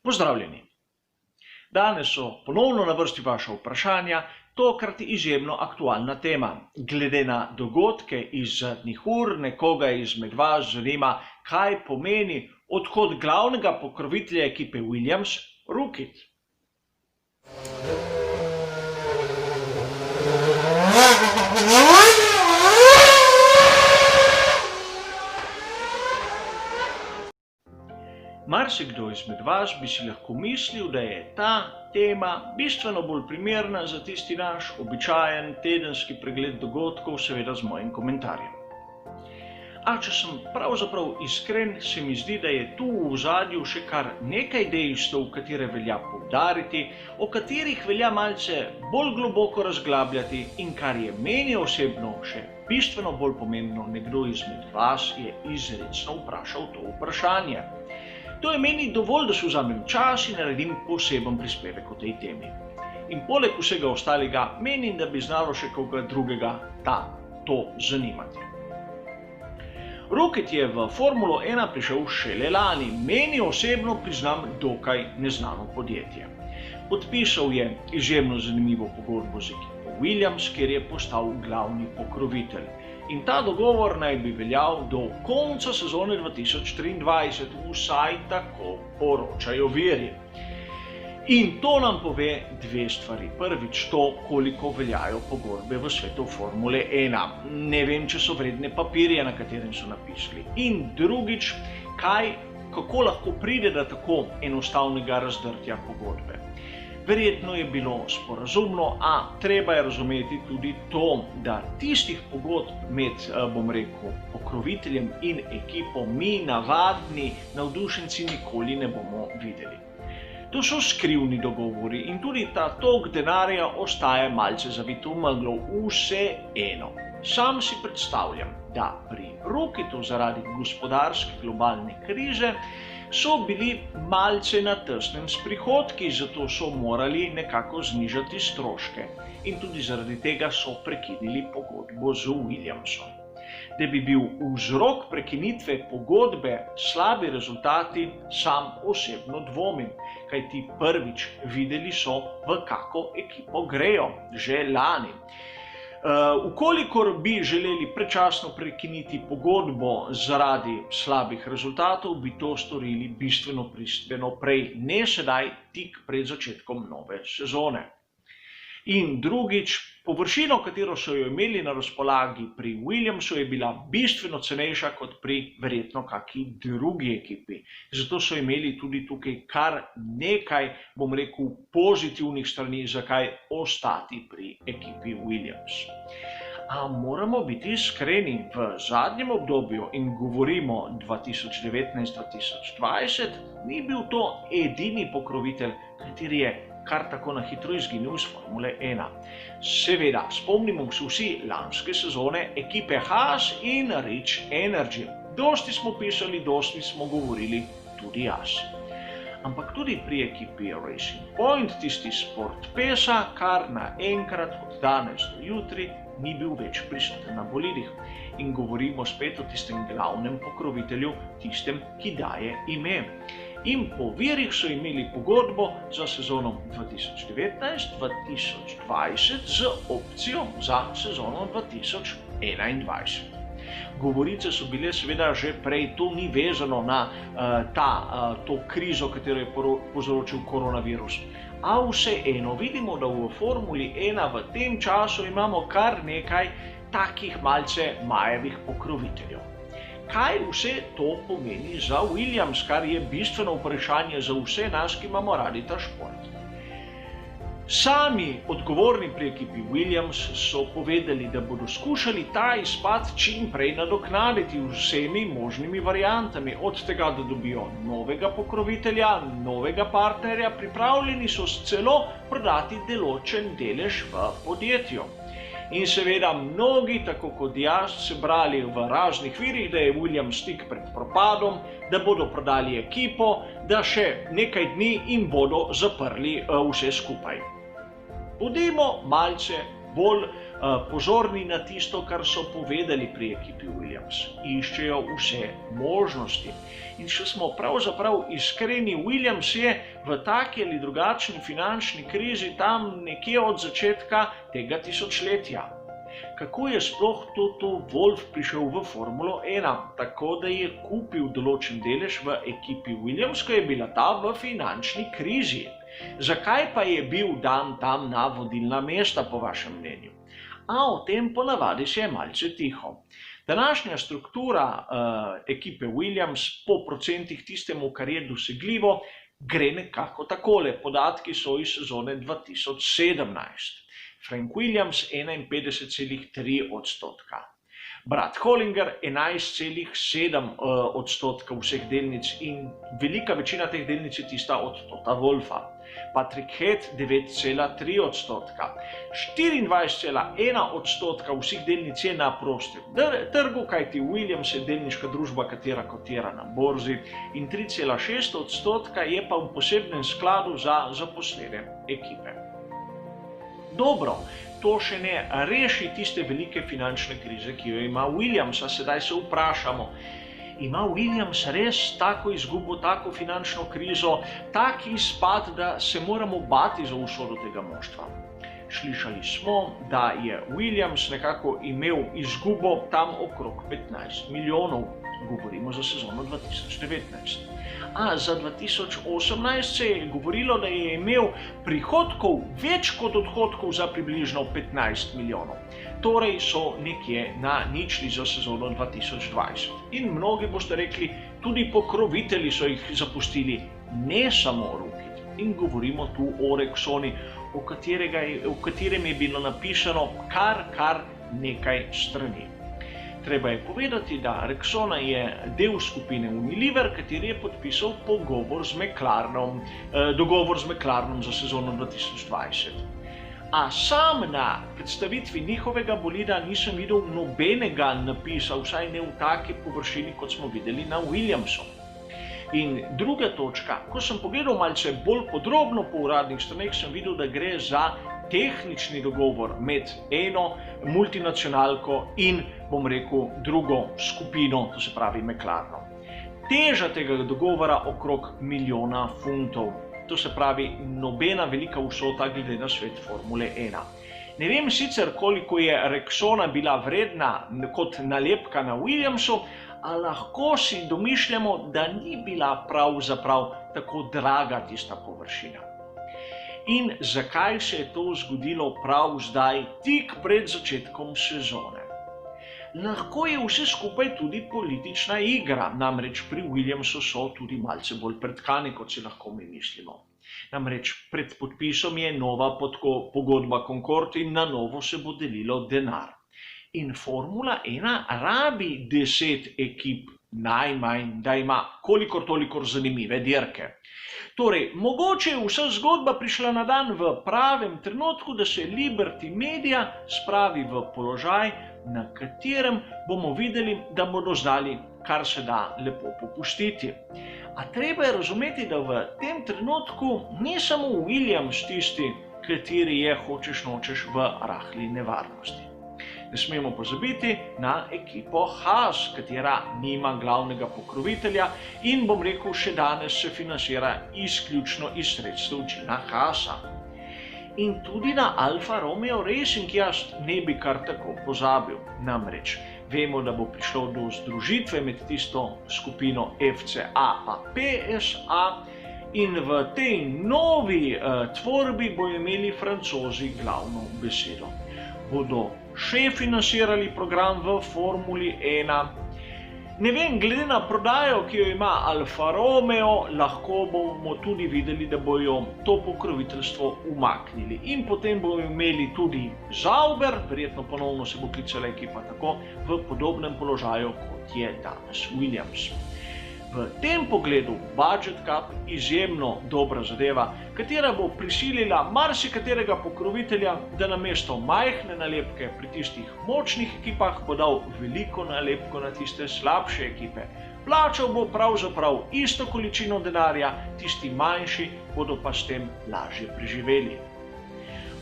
Pozdravljeni! Danes so ponovno na vrsti vaša vprašanja, tokrat izjemno aktualna tema. Glede na dogodke iz zadnjih ur, nekoga izmed vas zanima, kaj pomeni odhod glavnega pokrovitelja ekipe Williams, Rookit. Marsikdo izmed vas bi si lahko mislil, da je ta tema bistveno bolj primerna za tisti naš običajen tedenski pregled dogodkov, seveda z mojim komentarjem. A če sem pravzaprav iskren, se mi zdi, da je tu v ozadju še kar nekaj dejstev, katere velja poudariti, o katerih velja malce bolj globoko razglabljati in kar je meni osebno še bistveno bolj pomembno, nekdo izmed vas je izrecno vprašal to vprašanje. To je meni dovolj, da si vzamem čas in naredim poseben prispevek o tej temi. In poleg vsega ostalega menim, da bi znalo še koga drugega to zanimati. Rookit je v Formulo 1 prišel šele lani, meni osebno priznam dokaj neznano podjetje. Podpisal je izjemno zanimivo pogodbo z ekipo Williams, kjer je postal glavni pokrovitelj. In ta dogovor naj bi veljal do konca sezone 2023, vsaj tako poročajo viri. In to nam pove dve stvari. Prvič to, koliko veljajo pogodbe v svetu Formule 1. Ne vem, če so vredne papirje, na katerem so napisali. In drugič, kako lahko pride do tako enostavnega razdrtja pogodbe. Verjetno je bilo sporazumno, a treba je razumeti tudi to, da tistih pogodb med, pokroviteljem in ekipo mi, navadni navdušenci, nikoli ne bomo videli. To so skrivni dogovori in tudi ta tok denarja ostaja malce zavit v meglo, vseeno. Sam si predstavljam, da pri Rookitu zaradi gospodarske globalne krize so bili malce na tesnem s prihodki, zato so morali nekako znižati stroške in tudi zaradi tega so prekinili pogodbo z Williamsom. Da bi bil vzrok prekinitve pogodbe slabi rezultati, sam osebno dvomim, kajti prvič videli so, v kako ekipo grejo, že lani. Ukolikor bi želeli predčasno prekiniti pogodbo zaradi slabih rezultatov, bi to storili bistveno prej, ne sedaj, tik pred začetkom nove sezone. In drugič, površino, katero so jo imeli na razpolagi pri Williamsu, je bila bistveno cenejša kot pri verjetno kaki drugi ekipi. Zato so imeli tudi tukaj kar nekaj, pozitivnih strani, zakaj ostati pri ekipi Williams. A moramo biti iskreni, v zadnjem obdobju, in govorimo 2019-2020, ni bil to edini pokrovitelj, kateri je kar tako na hitro izginil iz Formule 1. Seveda, spomnimo se vsi lanske sezone ekipe Haas in Rich Energy. Dosti smo pisali, dosti smo govorili, tudi jaz. Ampak tudi pri ekipi Racing Point, tisti Sport Pesa, kar naenkrat od danes do jutri ni bil več prisoten na bolidih. In govorimo spet o tistem glavnem pokrovitelju, tistem, ki daje ime. In po virih so imeli pogodbo za sezono 2019-2020 z opcijo za sezono 2021. Govorice so bile seveda že prej, to ni vezano na to krizo, katero je povzročil koronavirus. A vseeno vidimo, da v Formuli 1 v tem času imamo kar nekaj takih malce majevih pokroviteljev. Kaj vse to pomeni za Williams, kar je bistveno vprašanje za vse nas, ki imamo radi ta šport? Sami odgovorni pri ekipi Williams so povedali, da bodo skušali ta izpad čim prej nadoknaditi vsemi možnimi variantami, od tega, da dobijo novega pokrovitelja, novega partnerja, pripravljeni so celo prodati določen delež v podjetju. In seveda mnogi, tako kot jaz, se brali v raznih virih, da je Williams tik pred propadom, da bodo prodali ekipo, da še nekaj dni in bodo zaprli vse skupaj. Bodimo malce bolj pozorni na tisto, kar so povedali pri ekipi Williams. Iščejo vse možnosti. In če smo pravzaprav iskreni, Williams je v taki ali drugačni finančni krizi tam nekje od začetka tega tisočletja. Kako je sploh Toto Wolff prišel v Formulo 1? Tako, da je kupil določen delež v ekipi Williams, ko je bila ta v finančni krizi. Zakaj pa je bil dan tam na vodilna mesta, po vašem mnenju? A o tem ponavadi se je malce tiho. Današnja struktura ekipe Williams po procentih tistemu, kar je dosegljivo, gre nekako takole. Podatki so iz sezone 2017. Frank Williams 51,3%, brat Hollinger 11,7% vseh delnic in velika večina teh delnic je tista od Tota Wolffa. Patrick Head 9,3%, 24,1% vseh delnic je na prostem trgu, kajti Williams je delniška družba, katera kotira na borzi, in 3,6% je pa v posebnem skladu za zaposlene ekipe. Dobro, to še ne reši tiste velike finančne krize, ki jo ima Williams, a sedaj se vprašamo, ima Williams res tako izgubo, tako finančno krizo, tak izpad, da se moramo bati za usodo tega moštva? Slišali smo, da je Williams nekako imel izgubo tam okrog 15 milijonov, govorimo za sezono 2019. A za 2018 se je govorilo, da je imel prihodkov več kot odhodkov za približno 15 milijonov. Torej so nekje na ničli za sezono 2020. In mnogi boste rekli, tudi pokrovitelji so jih zapustili, ne samo Rocket. In govorimo tu o Rexoni, o katerem je bilo napisano kar nekaj strani. Treba je povedati, da Rexona je del skupine Unilever, kateri je podpisal dogovor z McLarenom za sezono 2020. A sam na predstavitvi njihovega bolida nisem videl nobenega napisa, vsaj ne v taki površini, kot smo videli na Williamsu. In druga točka, ko sem pogledal malce bolj podrobno po uradnih straneh, sem videl, da gre za tehnični dogovor med eno multinacionalko in, bom rekel, drugo skupino, to se pravi McLarenom. Teža tega dogovora okrog $1 milijona, to se pravi nobena velika vsota glede na svet Formule 1. Ne vem sicer, koliko je Rexona bila vredna kot nalepka na Williamsu, a lahko si domišljamo, da ni bila pravzaprav tako draga tista površina. In zakaj se je to zgodilo prav zdaj, tik pred začetkom sezone? Lahko je vse skupaj tudi politična igra, namreč pri Williamsu so tudi malce bolj pretkani, kot si lahko mi mislimo. Namreč pred podpisom je nova pogodba Concorde in na novo se bo delilo denar. In Formula 1 rabi 10 ekip najmanj, da ima kolikor toliko zanimive dirke. Torej, mogoče je vsa zgodba prišla na dan v pravem trenutku, da se Liberty Media spravi v položaj, na katerem bomo videli, da bodo znali kar se da lepo popustiti. A treba je razumeti, da v tem trenutku ni samo Williams tisti, kateri je hočeš nočeš v rahli nevarnosti. Ne smemo pozabiti na ekipo Haas, katera nima glavnega pokrovitelja in, bom rekel, še danes se financira izključno iz sredstev Gina Haasa. In tudi na Alfa Romeo Racing jaz ne bi kar tako pozabil. Namreč vemo, da bo prišlo do združitve med tisto skupino FCA pa PSA in v tej novi tvorbi bodo imeli Francozi glavno besedo. Bodo še financirali program v Formuli 1. Ne vem, glede na prodajo, ki jo ima Alfa Romeo, lahko bomo tudi videli, da bojo to pokroviteljstvo umaknili. In potem bomo imeli tudi Sauber, verjetno ponovno se bo klicala ekipa tako, v podobnem položaju, kot je danes Williams. V tem pogledu Budget Cup izjemno dobra zadeva, katera bo prisilila marsikaterega pokrovitelja, da namesto majhne nalepke pri tistih močnih ekipah bo dal veliko nalepko na tiste slabše ekipe. Plačal bo pravzaprav isto količino denarja, tisti manjši bodo pa s tem lažje preživeli.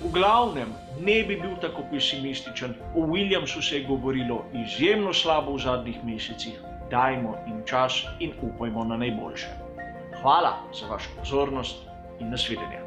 V glavnem, ne bi bil tako pesimističen, o Williamsu se je govorilo izjemno slabo v zadnjih mesecih, dajmo jim čas in upajmo na najboljše. Hvala za vašo pozornost in nasvidenje.